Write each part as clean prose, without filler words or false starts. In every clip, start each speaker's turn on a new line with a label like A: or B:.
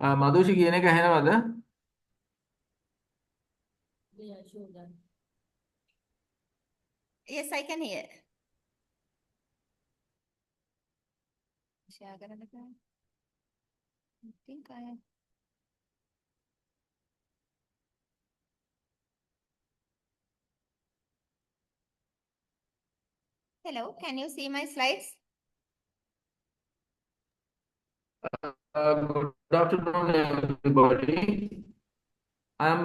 A: මදුෂි කියන එක ඇහෙනවද?
B: Yes, I can hear. Share කරන්න බෑ. I think I am. Hello, can you see my slides?
A: Good afternoon, everybody. I am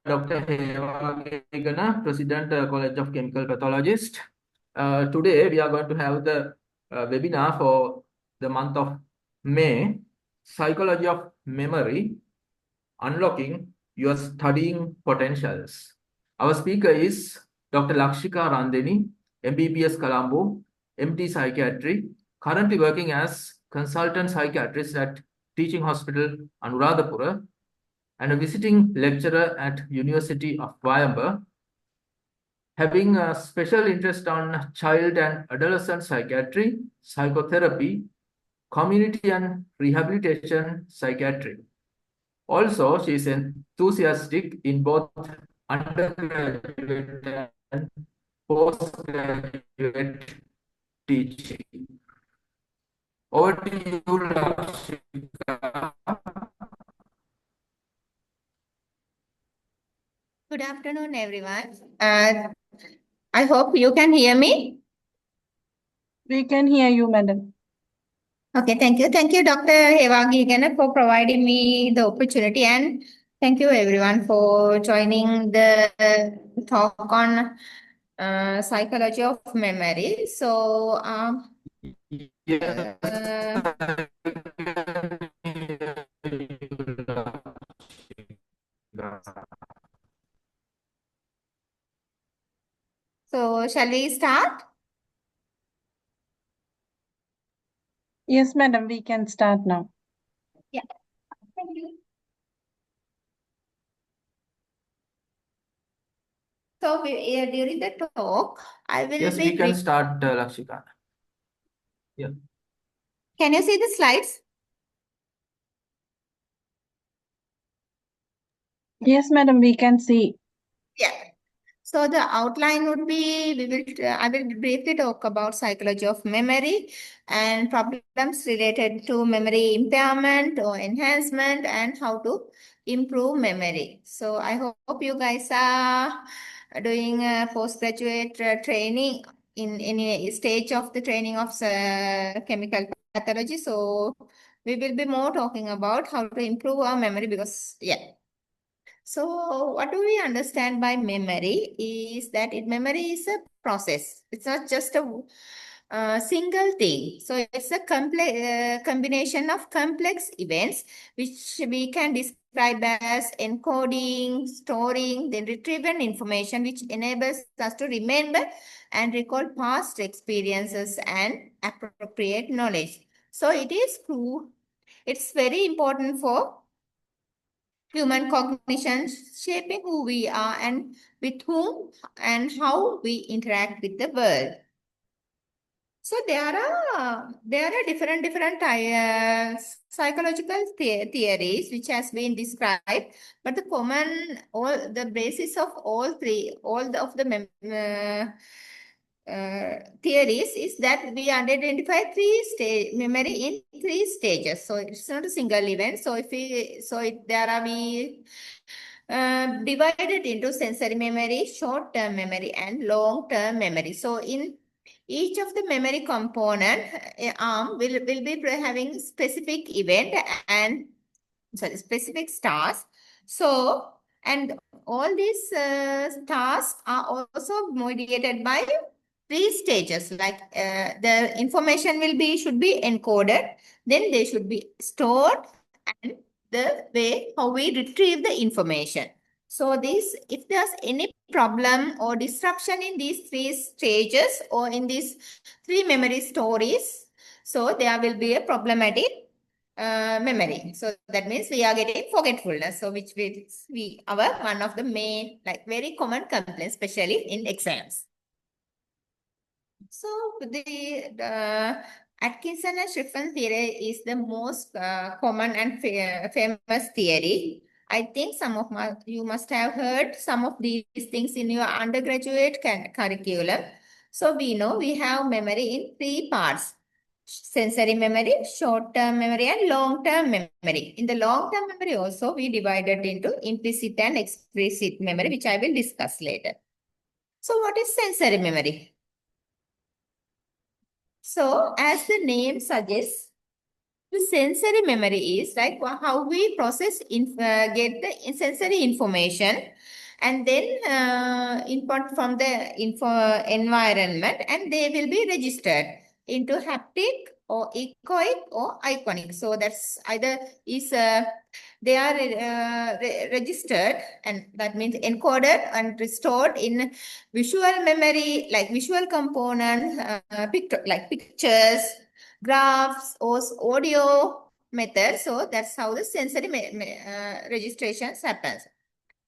A: Dr. Heva Gegana, President, College of Chemical Pathologists. Today, we are going to have the webinar for the month of May, Psychology of Memory, Unlocking Your Studying Potentials. Our speaker is Dr. Lakshika Randeni, MBBS Colombo, MD Psychiatry, currently working as consultant psychiatrist at Teaching Hospital Anuradhapura and a visiting lecturer at University of Coimbatore, having a special interest on child and adolescent psychiatry, psychotherapy, community and rehabilitation psychiatry. Also, she is enthusiastic in both undergraduate and postgraduate teaching. Over to you, Lakshika.
B: Good afternoon, everyone. I hope you can hear me.
C: We can hear you, madam.
B: Okay, thank you. Thank you, Dr. Hevagi Gegana, for providing me the opportunity, and thank you, everyone, for joining the talk on psychology of memory. So,
A: Yes.
B: so shall we start?
C: Yes, madam, we can start now.
B: Yeah. Thank you. So during the talk, I will
A: Yes,
B: be
A: we can start, Lakshika. Yeah.
B: Can you see the slides?
C: Yes, madam, we can see.
B: Yeah. So the outline would be I will briefly talk about psychology of memory and problems related to memory impairment or enhancement and how to improve memory. So I hope you guys are doing postgraduate training in any stage of the training of chemical pathology. So we will be more talking about how to improve our memory because So what do we understand by memory is that memory is a process. It's not just a single thing. So it's a complex combination of complex events which we can describe as encoding, storing, then retrieving information which enables us to remember and recall past experiences and appropriate knowledge. So it's very important for human cognition, shaping who we are and with whom and how we interact with the world. So there are different psychological theories which has been described, but the basis of of the theories is that we identify memory in three stages. So it's not a single event. So there are we divided into sensory memory, short-term memory, and long-term memory. So in each of the memory component arm will be having specific event and specific stars. So and all these stars are also mediated by three stages. Like the information should be encoded, then they should be stored, and the way how we retrieve the information. So if there's any problem or disruption in these three stages or in these three memory stories, so there will be a problematic memory. So that means we are getting forgetfulness. So which we our one of the main very common complaints, especially in exams. So Atkinson and Shiffen theory is the most common and famous theory. I think you must have heard some of these things in your undergraduate curriculum. So we know we have memory in three parts: sensory memory, short-term memory, and long-term memory. In the long-term memory also, we divided into implicit and explicit memory, which I will discuss later. So what is sensory memory? So as the name suggests, the sensory memory is like how we process, get the sensory information and then input from the environment, and they will be registered into haptic or echoic or iconic. So that's either is they are registered, and that means encoded and restored in visual memory, like visual components, like pictures, graphs, or audio method. So that's how the sensory registrations happens.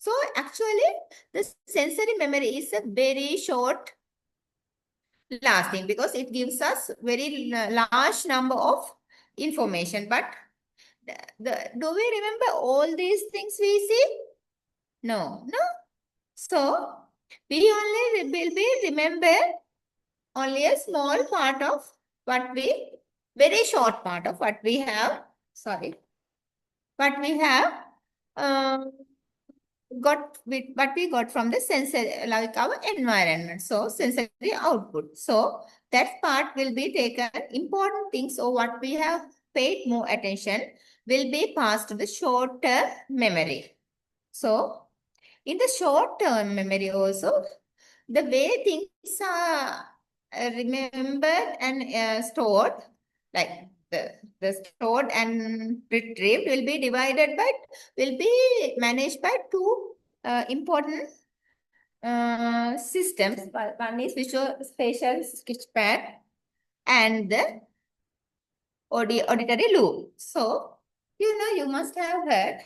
B: So actually, the sensory memory is a very short lasting because it gives us very large number of information. But do we remember all these things we see? No, no. So we only will be remember only a small part of what we, very short part of what we have, sorry, what we have what we got from the sensory, like our environment. So sensory output. So that part will be taken, important things or what we have paid more attention will be passed to the short-term memory. So in the short-term memory also, the way things are remembered and stored, like the stored and retrieved will be divided by, will be managed by two important systems. One is Visual Spatial Sketchpad and the auditory loop. So, you must have heard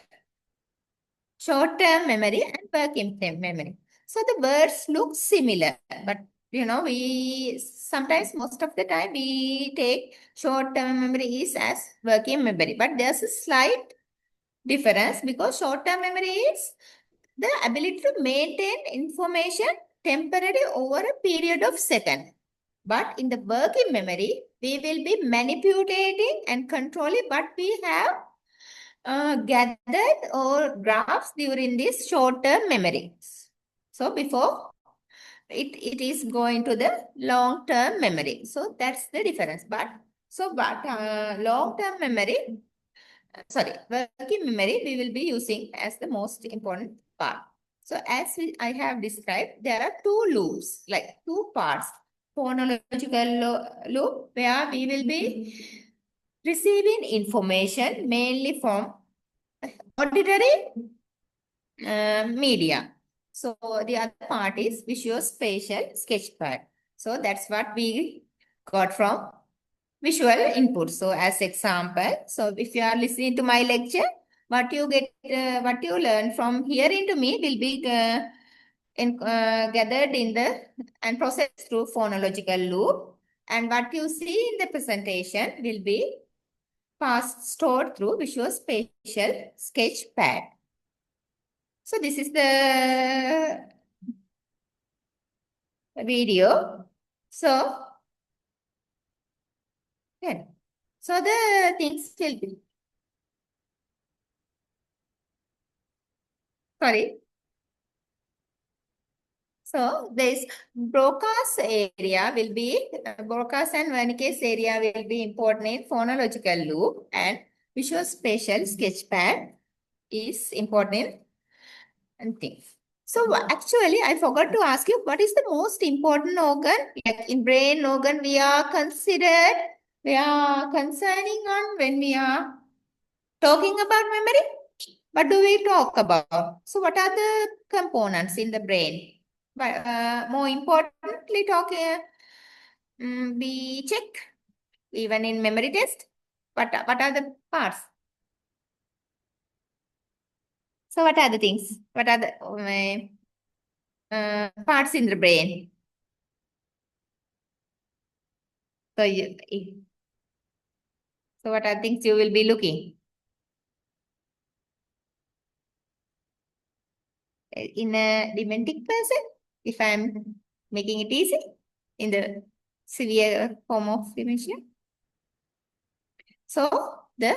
B: short-term memory and working memory. So the words look similar, but we sometimes, most of the time, we take short-term memory is as working memory, but there's a slight difference because short-term memory is the ability to maintain information temporarily over a period of seconds. But in the working memory, we will be manipulating and controlling what we have gathered or graphs during this short-term memory. So before it is going to the long-term memory. So that's the difference. But long-term memory, working memory, we will be using as the most important part. So as I have described, there are two loops, like two parts. Phonological loop, where we will be receiving information mainly from auditory media. So the other part is Visual Spatial Sketchpad. So that's what we got from visual input. So as example, so if you are listening to my lecture, what you learn from hearing to me will be gathered in and processed through phonological loop. And what you see in the presentation will be stored through Visual Spatial Sketchpad. So this is the video. So, yeah. So the things will be, sorry. So this broadcast area will be, broadcast and Wernicke's area will be important in phonological loop, and Visual Spatial Sketchpad is important and things. So actually, I forgot to ask you, what is the most important organ? Like in brain organ, we are considering on when we are talking about memory. What do we talk about? So what are the components in the brain? But more importantly, we check even in memory test. What are the parts? So what are the things? What are the parts in the brain? So So what are things you will be looking? In a dementic person, if I'm making it easy, in the severe form of dementia. So the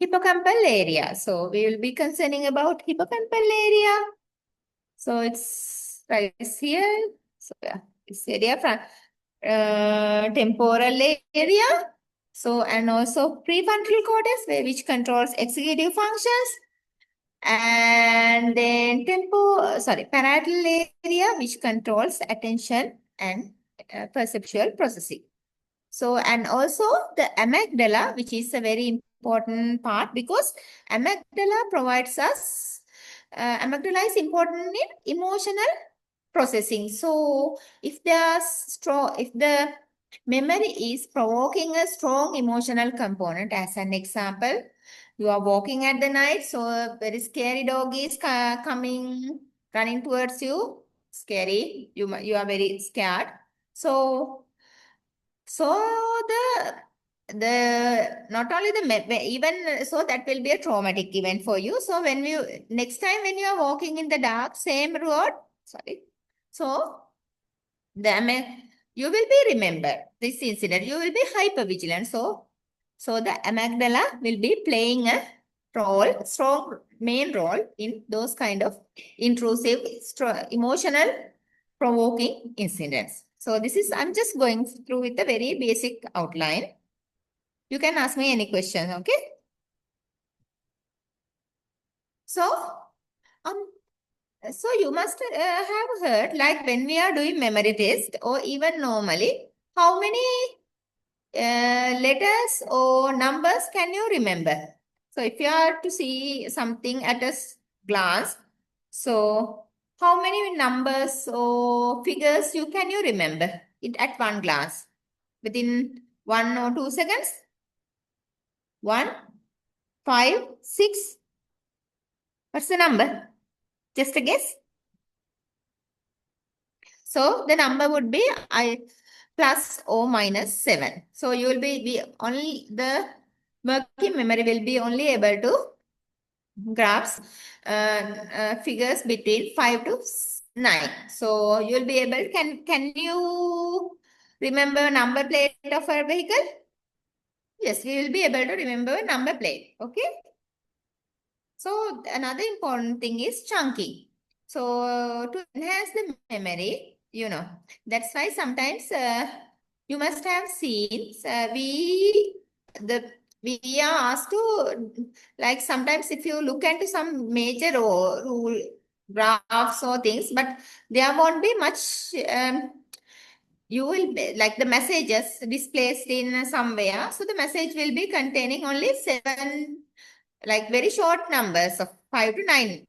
B: hippocampal area. So we will be concerning about hippocampal area. So it's right here. So yeah, this area from temporal area. So and also prefrontal cortex, which controls executive functions, and then parietal area, which controls attention and perceptual processing. So, and also the amygdala, which is a very important part because amygdala provides us, amygdala is important in emotional processing. So, if the memory is provoking a strong emotional component, as an example, you are walking at the night, so a very scary dog is coming, running towards you, scary, you are very scared. So not only even so that will be a traumatic event for you. So when next time when you are walking in the dark, same road, sorry. So you will be remember this incident. You will be hyper vigilant. So the amygdala will be playing a strong main role in those kind of intrusive, emotional provoking incidents. So this is, I'm just going through with a very basic outline. You can ask me any question, okay? So, so you must have heard, like when we are doing memory test or even normally, how many letters or numbers can you remember? So if you are to see something at a glance, so how many numbers or figures can you remember it at one glance within 1 or 2 seconds? 1, 5, 6. What's the number? Just a guess. So the number would be plus or minus 7. So you will be only the working memory will be only able to grasp figures between 5 to 9. So you will be able, can you remember number plate of a vehicle? Yes, we will be able to remember number plate. Okay. So another important thing is chunking. So to enhance the memory, that's why sometimes you must have seen we are asked to, like, sometimes if you look into some major rule graphs or things, but there won't be much. You will be like the messages displaced in somewhere. So the message will be containing only 7, like very short numbers of 5 to 9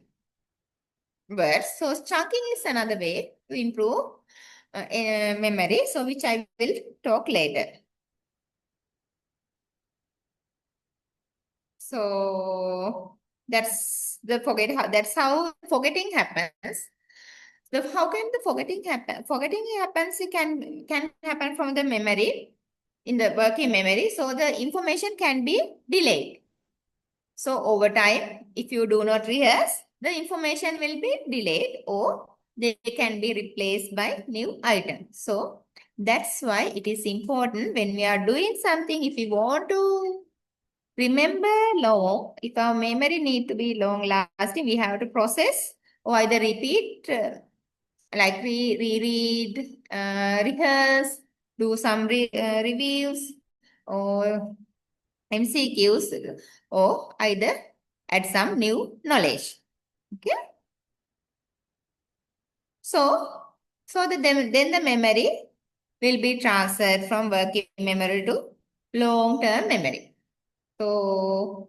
B: words. So chunking is another way to improve memory, so which I will talk later. So that's how forgetting happens. How can the forgetting happen? Forgetting happens, it can happen from the memory, in the working memory. So the information can be delayed. So over time, if you do not rehearse, the information will be delayed or they can be replaced by new items. So that's why it is important when we are doing something, if we want to remember long, if our memory need to be long lasting, we have to process or either repeat, like reread, rehearse, do some reviews or MCQs, or either add some new knowledge. Okay. So then the memory will be transferred from working memory to long-term memory. So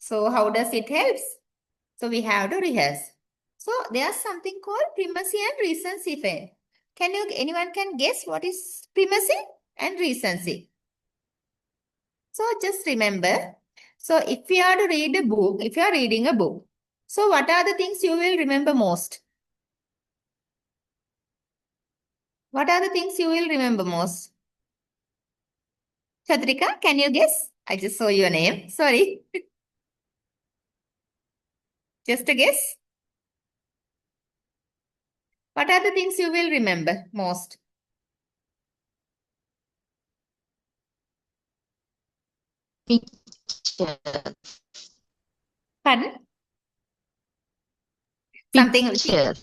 B: how does it help? So we have to rehearse. So there's something called primacy and recency effect. Anyone can guess what is primacy and recency? So just remember, so if you are to read a book, if you are reading a book, so what are the things you will remember most? What are the things you will remember most? Chatrika, can you guess? I just saw your name. Sorry. Just a guess. What are the things you will remember most?
D: Picture.
B: Pardon? Something with
D: Picture.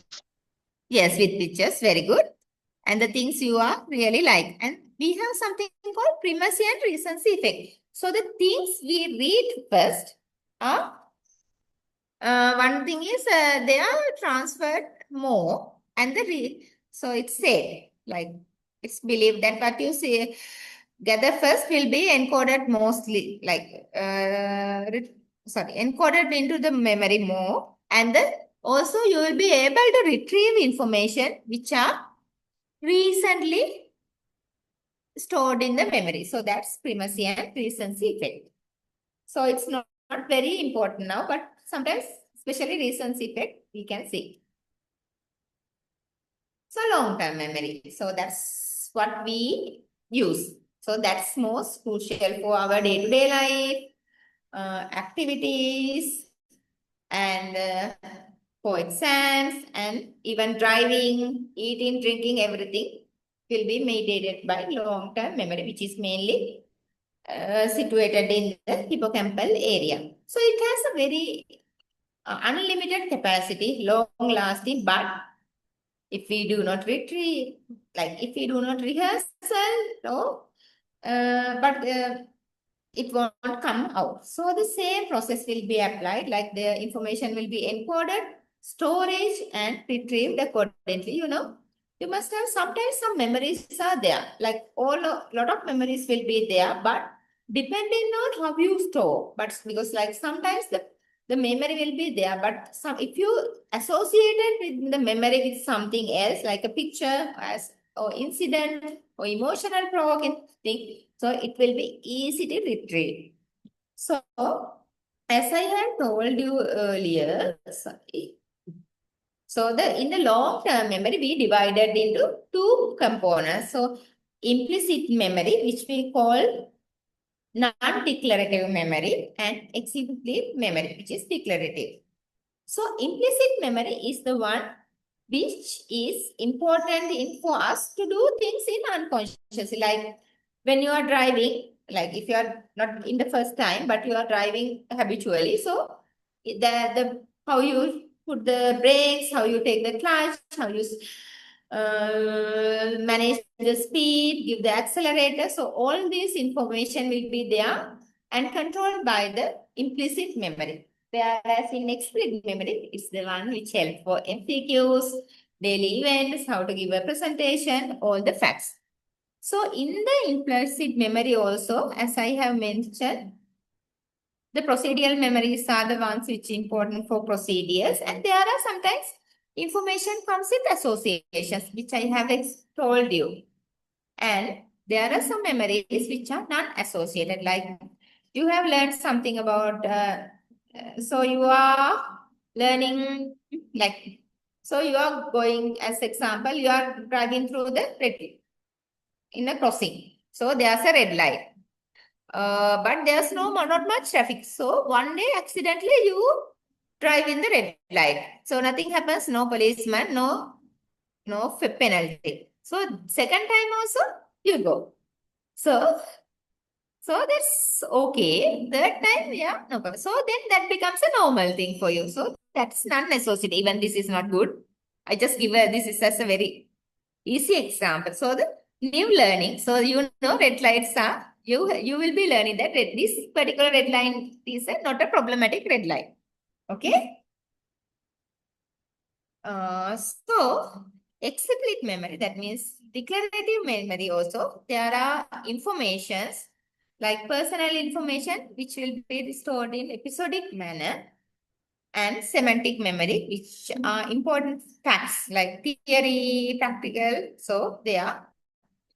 B: yes, with pictures. Very good. And the things you are really like. And we have something called primacy and recency effect. So the things we read first are one thing is they are transferred more, and so it's said like it's believed that what you say gather first will be encoded mostly like encoded into the memory more, and then also you will be able to retrieve information which are recently stored in the memory. So that's primacy and recency effect. So it's not very important now, but sometimes, especially recency effect, we can see. So long-term memory. So that's what we use. So that's most crucial for our day-to-day life, activities, and for exams, and even driving, eating, drinking, everything will be mediated by long-term memory, which is mainly situated in the hippocampal area. So it has a very unlimited capacity, long-lasting, but if we do not retrieve, like if we do not rehearse, it won't come out. So the same process will be applied, like the information will be encoded, storage, and retrieved accordingly. You must have sometimes some memories are there, like lot of memories will be there, but depending on how you store. But because like sometimes the memory will be there, but if you associated with the memory with something else, like a picture or incident or emotional provoking thing, so it will be easy to retrieve. So as I had told you earlier, in the long-term memory, we divided into two components. So implicit memory, which we call non-declarative memory, and explicit memory, which is declarative. So implicit memory is the one which is important for us to do things in unconsciously. Like when you are driving, like if you are not in the first time, but you are driving habitually. So how you put the brakes, how you take the clutch, how you manage the speed, give the accelerator. So all this information will be there and controlled by the implicit memory. Whereas in explicit memory, it's the one which helps for MCQs, daily events, how to give a presentation, all the facts. So in the implicit memory also, as I have mentioned, the procedural memories are the ones which are important for procedures, and there are sometimes information comes with associations, which I have told you. And there are some memories which are non-associated, like you have learned something about, so you are learning, like, so you are going, as example, you are driving through the red in a crossing. So there's a red light. But there's not much traffic. So one day accidentally you drive in the red light. So nothing happens, no policeman, no penalty. So second time also you go. So that's okay. Third time, yeah, no problem. So then that becomes a normal thing for you. So that's non-associated. Even this is not good. I just give this is as a very easy example. So the new learning. So red lights are you will be learning that this particular red line is not a problematic red line. Okay. So explicit memory, that means declarative memory also. There are informations like personal information which will be stored in episodic manner, and semantic memory, which are important facts like theory, practical. So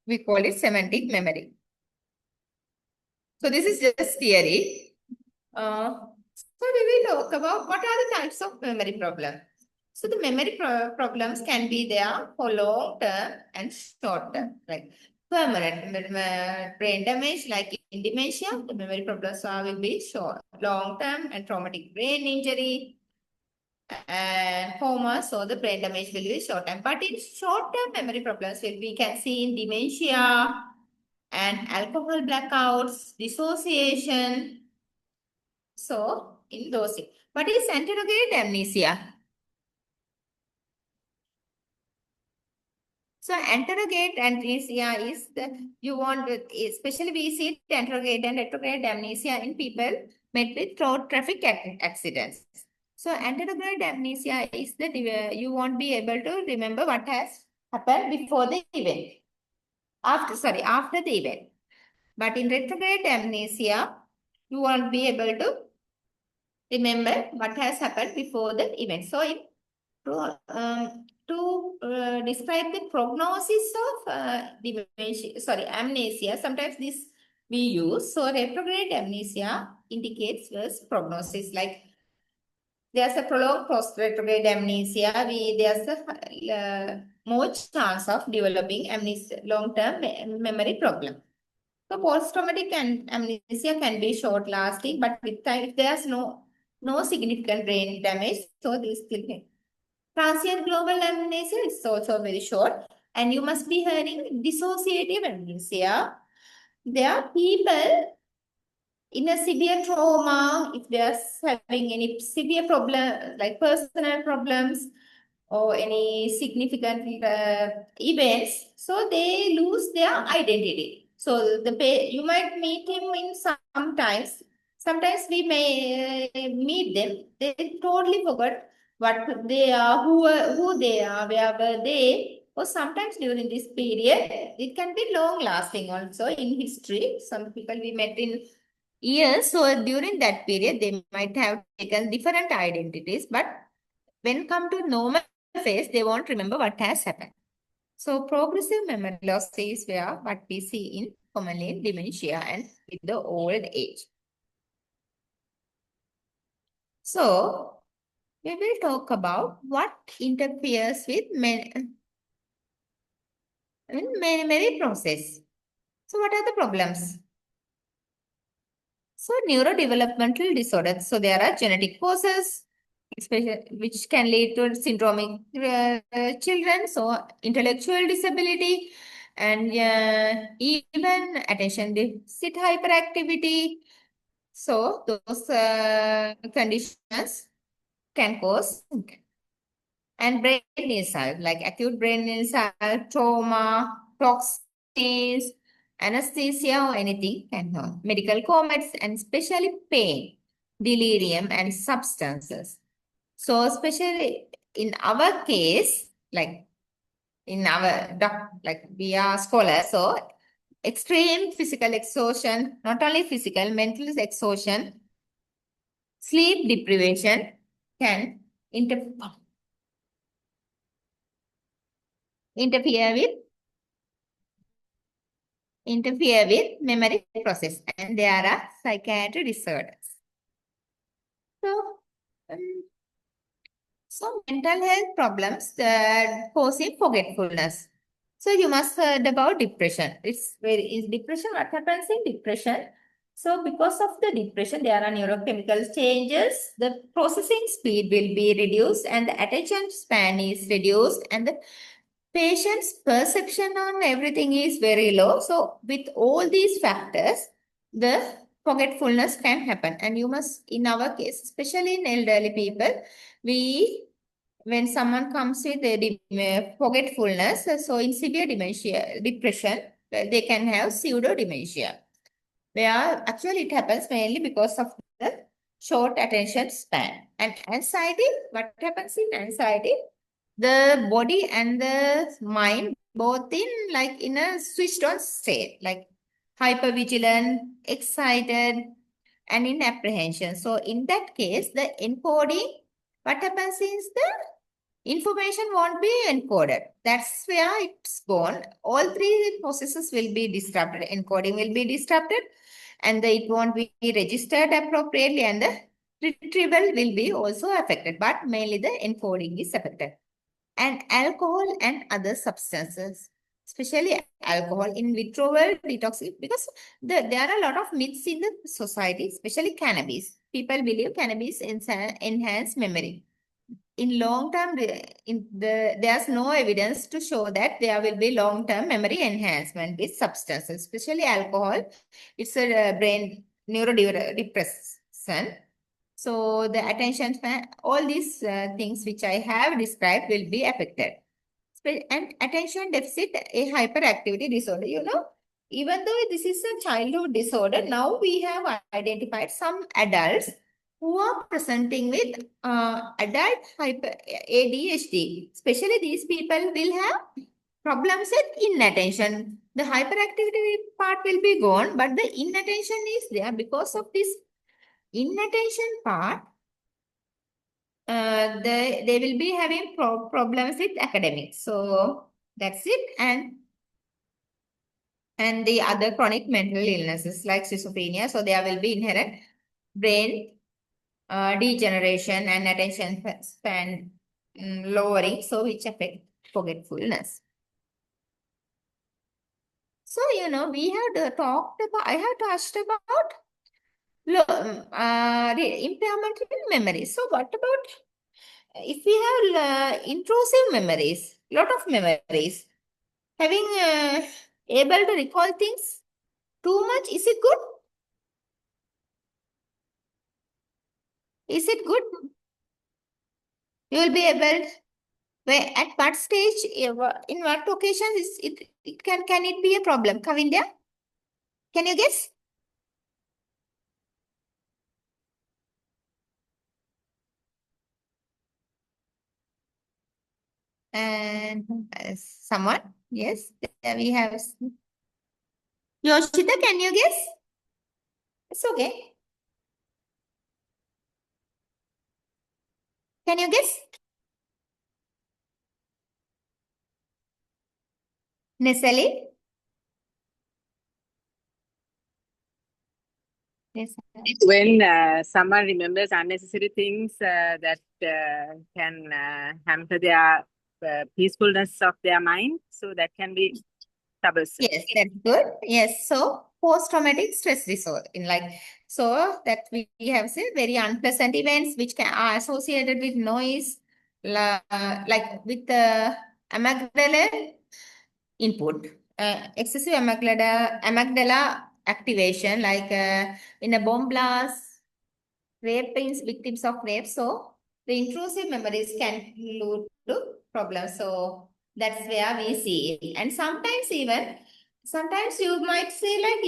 B: we call it semantic memory. So this is just theory. So we will talk about what are the types of memory problems. So the memory problems can be there for long term and short term. Like permanent brain damage, like in dementia, the memory problems will be short, long-term and traumatic brain injury and coma, so the brain damage will be short-term. But in short-term memory problems, we can see in dementia and alcohol blackouts, dissociation. So in those things. What is anterograde amnesia? So anterograde amnesia is especially we see anterograde and retrograde amnesia in people met with road traffic accidents. So anterograde amnesia is that you won't be able to remember what has happened before the event. After the event. But in retrograde amnesia, you won't be able to remember what has happened before the event. So to describe the prognosis of amnesia, sometimes this we use. So retrograde amnesia indicates worse prognosis. Like there's a prolonged post-retrograde amnesia. There's a more chance of developing long-term memory problem. So post-traumatic amnesia can be short-lasting, but with time, if there's no significant brain damage, so this still can. Transient global amnesia is also very short, and you must be hearing dissociative amnesia. There are people in a severe trauma, if they are having any severe problem, like personal problems or any significant events, so they lose their identity. So you might meet him in sometimes. Sometimes we may meet them. They totally forgot what they are, who they are, where were they. Or sometimes during this period, it can be long lasting also in history. Some people we met in years, so during that period, they might have taken different identities, but when come to normal phase, they won't remember what has happened. So progressive memory loss is where what we see in commonly in dementia and with the old age. So we will talk about what interferes with memory process. So what are the problems? So neurodevelopmental disorders. So there are genetic causes, especially which can lead to syndromic children. So intellectual disability and even attention deficit hyperactivity. So those conditions can cause and brain insult, like acute brain insult, trauma, toxins, anesthesia or anything can have medical comments and especially pain, delirium and substances. So especially in our case, like in our like we are scholars, so extreme physical exhaustion, not only physical, mental exhaustion, sleep deprivation can interfere with memory process, and there are psychiatric disorders. So mental health problems that causing forgetfulness. So you must heard about depression. In depression, what happens in depression? So because of the depression, there are neurochemical changes. The processing speed will be reduced and the attention span is reduced and the patient's perception on everything is very low. So with all these factors, the forgetfulness can happen. And you must, in our case, especially in elderly people, when someone comes with forgetfulness, so in severe depression, they can have pseudo dementia, where actually it happens mainly because of the short attention span. And anxiety, what happens in anxiety? The body and the mind both in a switched on state, like hypervigilant, excited, and in apprehension. So in that case, the encoding, what happens is the information won't be encoded. That's where it's gone. All three processes will be disrupted. Encoding will be disrupted, and it won't be registered appropriately, and the retrieval will be also affected. But mainly the encoding is affected. And alcohol and other substances. especially alcohol in withdrawal detox, because there are a lot of myths in the society, especially cannabis. People believe cannabis enhance memory. In long term, there's no evidence to show that there will be long term memory enhancement with substances, especially alcohol. It's a brain neurodepressant. So the attention span, all these things which I have described will be affected. And attention deficit a hyperactivity disorder. Even though this is a childhood disorder, now we have identified some adults who are presenting with adult hyper ADHD. Especially these people will have problems with inattention. The hyperactivity part will be gone, but the inattention is there. Because of this inattention part, they will be having problems with academics. So that's it. And the other chronic mental illnesses like schizophrenia. So there will be inherent brain degeneration and attention span lowering, so which affect forgetfulness. So, we have talked about, I have touched about impairment in memory. So what about if we have intrusive memories, lot of memories, having able to recall things too much, is it good? Is it good? You will be able, at what stage, in what occasions can it be a problem? Kavindya, can you guess? And someone, yes, we have. Yoshita, can you guess? It's okay. Can you guess? Nesali? Yes.
D: When someone remembers unnecessary things that can hamper their peacefulness of their mind, so that can be troublesome.
B: Yes, that's good. Yes, so post-traumatic stress disorder, so that we have seen very unpleasant events which are associated with noise, like with the amygdala input, excessive amygdala activation, like in a bomb blast, victims of rape. So the intrusive memories can lead to problems. So that's where we see it. And sometimes you might say, like,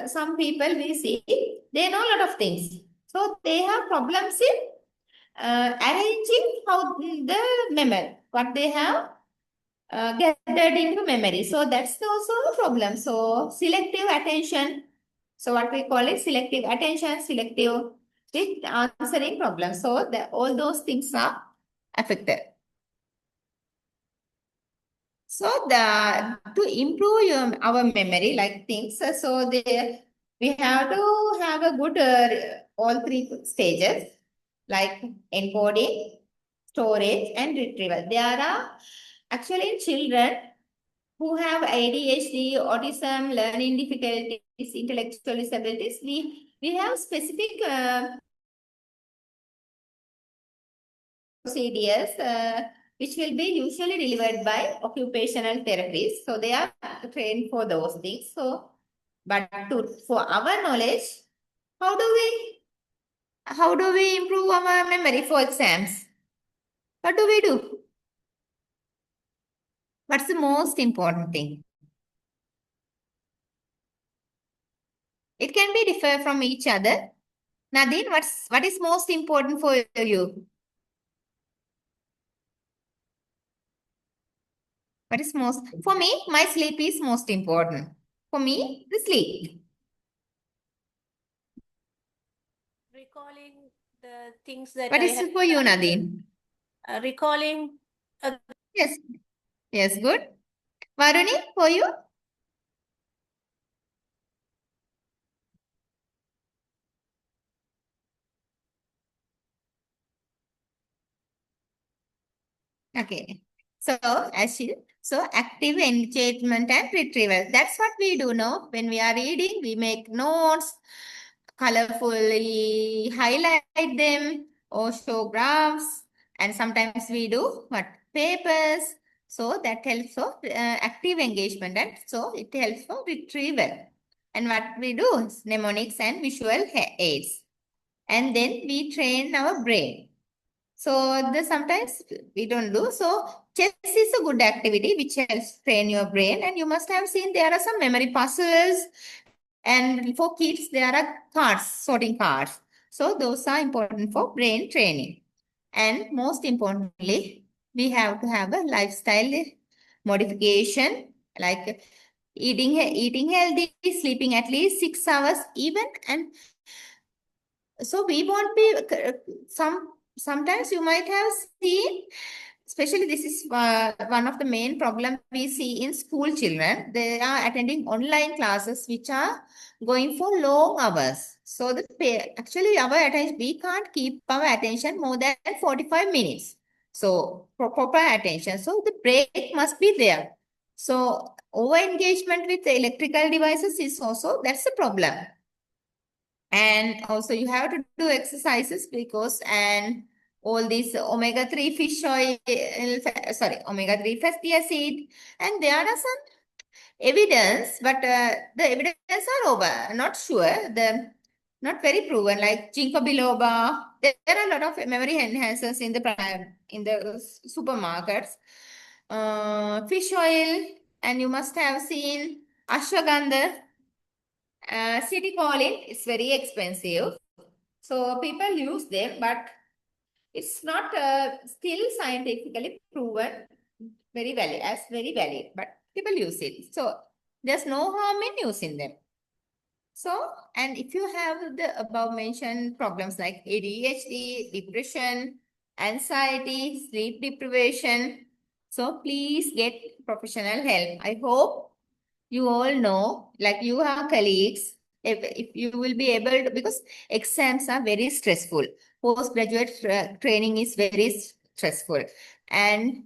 B: some people we see, they know a lot of things. So they have problems in arranging how the memory, what they have gathered into memory. So that's also a problem. So selective attention. So what we call it, selective attention, selective with answering problems. So all those things are affected. So to improve our memory, like things, so we have to have a good all three stages, like encoding, storage, and retrieval. There are actually children who have ADHD, autism, learning difficulties, intellectual disabilities. We have specific procedures which will be usually delivered by occupational therapists. So they are trained for those things. So, but for our knowledge, how do we improve our memory for exams? What do we do? What's the most important thing? It can be differ from each other. Nadine, what is most important for you? What is most? For me, my sleep is most important. For me, the sleep.
E: Recalling the things that
B: What
E: I
B: is
E: have
B: it for you, Nadine?
E: recalling
B: Yes. Yes, good. Varuni, for you? Okay. So active engagement and retrieval. That's what we do now. When we are reading, we make notes, colorfully highlight them or show graphs. And sometimes we do what? Papers. So that helps for active engagement, and so it helps for retrieval. And what we do is mnemonics and visual aids. And then we train our brain. So sometimes we don't do. So chess is a good activity which helps train your brain. And you must have seen there are some memory puzzles. And for kids, there are cards, sorting cards. So those are important for brain training. And most importantly, we have to have a lifestyle modification, like eating healthy, sleeping at least 6 hours even, and so we won't be sometimes you might have seen, especially this is one of the main problem we see in school children. They are attending online classes which are going for long hours. So actually our attention, we can't keep our attention more than 45 minutes. So proper attention. So the break must be there. So over engagement with the electrical devices is also, that's a problem. And also you have to do exercises because, and all these omega-3 fish oil, omega-3 fatty acid, and there are some evidence, but the evidence are over, not sure, not very proven, like ginkgo biloba. There are a lot of memory enhancers in the supermarkets. Fish oil, and you must have seen ashwagandha. Citicoline is very expensive. So people use them, but it's not still scientifically proven very valid, but people use it. So there's no harm in using them. So, and if you have the above mentioned problems like ADHD, depression, anxiety, sleep deprivation, so please get professional help. I hope you all know, like you are colleagues, if you will be able to, because exams are very stressful. Postgraduate training is very stressful. And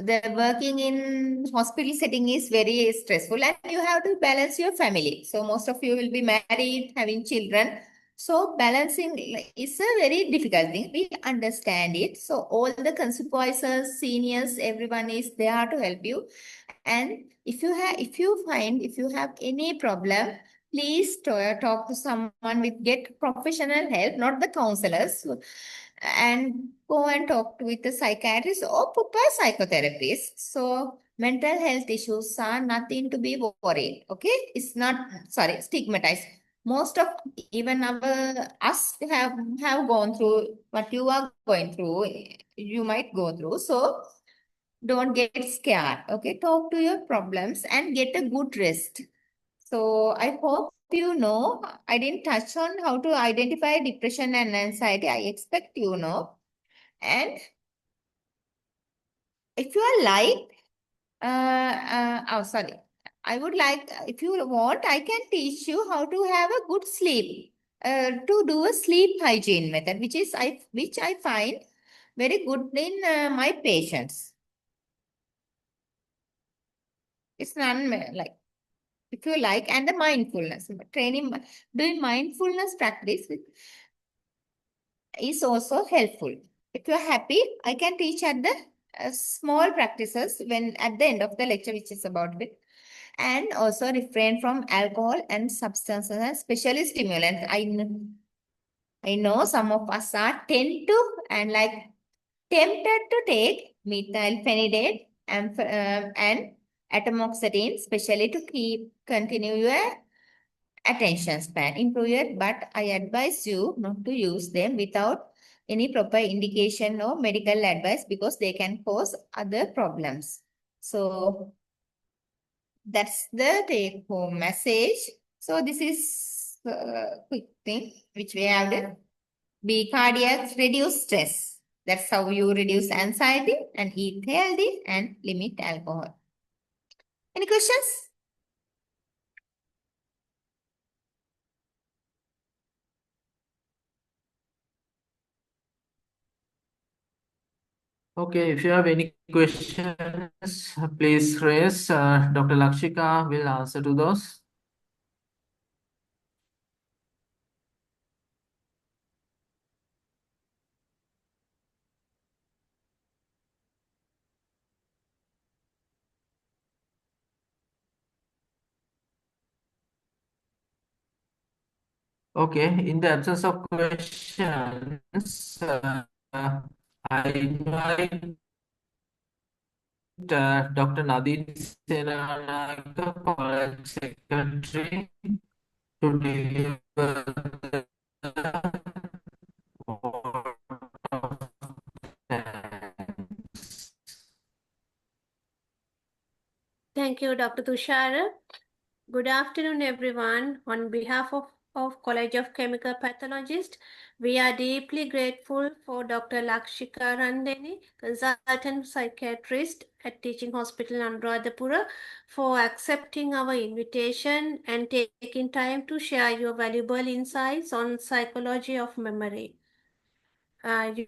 B: the working in hospital setting is very stressful, and you have to balance your family. So most of you will be married, having children. So balancing is a very difficult thing. We understand it. So all the supervisors, seniors, everyone is there to help you. And if you have any problem, please talk to someone get professional help, not the counselors, and go and talk with a psychiatrist or proper psychotherapist. So mental health issues are nothing to be worried. Okay, it's not stigmatized. Most of even us have gone through what you are going through. You might go through. So don't get scared. Okay, talk to your problems and get a good rest. So I hope you know. I didn't touch on how to identify depression and anxiety. I expect you know. And if you are sorry. I would like, if you want, I can teach you how to have a good sleep. To do a sleep hygiene method, which I find very good in my patients. It's not like, if you like, and the mindfulness training, doing mindfulness practice is also helpful. If you're happy, I can teach at the small practices when at the end of the lecture, which is about it. And also refrain from alcohol and substances, especially stimulants. I know some of us are tempted to take methylphenidate and atomoxetine, especially to continue your attention span, improve it, but I advise you not to use them without any proper indication or medical advice because they can cause other problems. So that's the take home message. So this is a quick thing which we have to be cardiac, reduce stress. That's how you reduce anxiety, and eat healthy and limit alcohol. Any questions?
A: Okay, if you have any questions, please raise. Dr. Lakshika will answer to those. Okay, in the absence of questions, I invite Dr. Nadine Senanayake, College Secretary, to deliver the vote of thanks.
E: Thank you, Dr. Tushar. Good afternoon, everyone. On behalf of College of Chemical Pathologists, we are deeply grateful for Dr. Lakshika Randeni, consultant psychiatrist at Teaching Hospital Anuradhapura, for accepting our invitation and taking time to share your valuable insights on psychology of memory.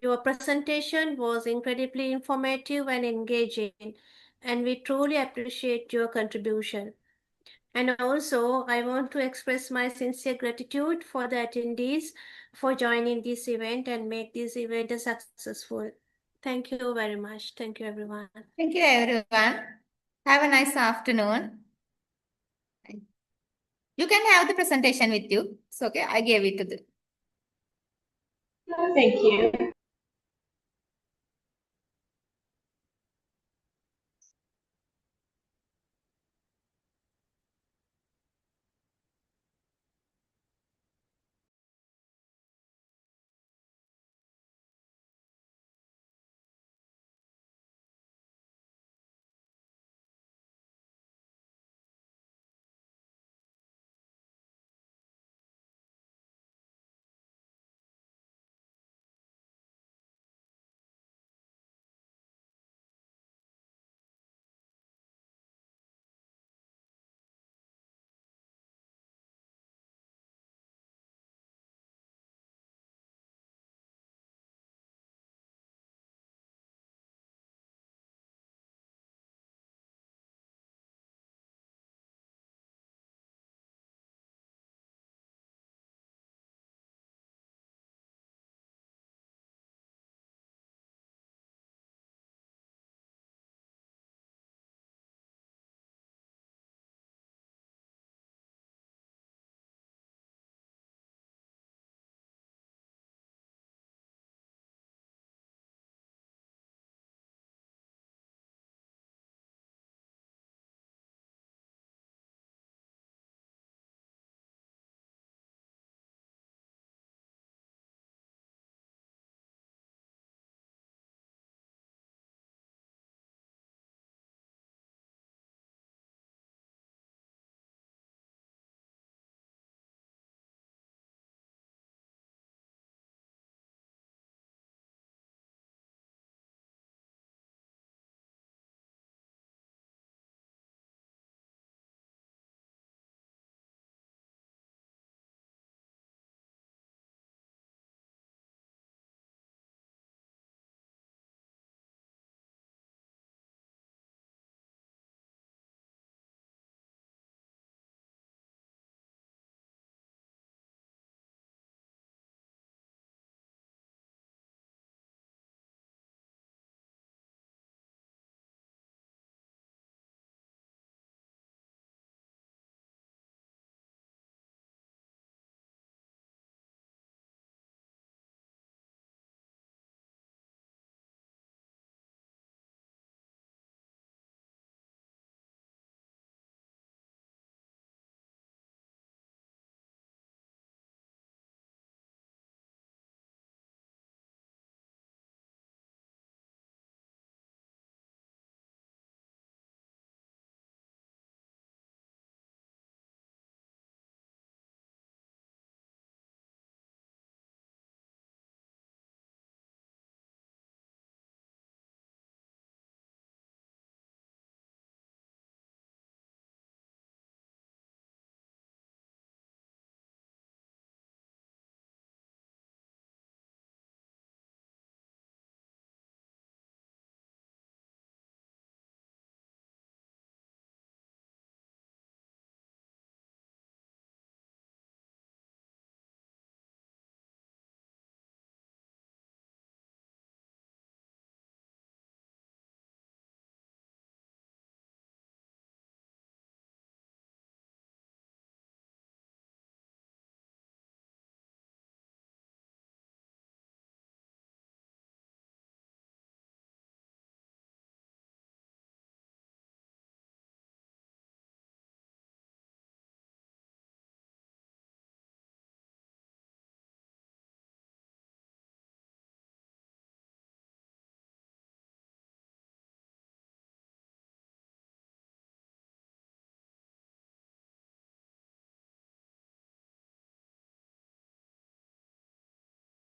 E: Your presentation was incredibly informative and engaging, and we truly appreciate your contribution. And also, I want to express my sincere gratitude for the attendees for joining this event and make this event a successful. Thank you very much. Thank you, everyone.
B: Thank you, everyone. Have a nice afternoon. You can have the presentation with you. It's okay. I gave it to the.
F: Thank you.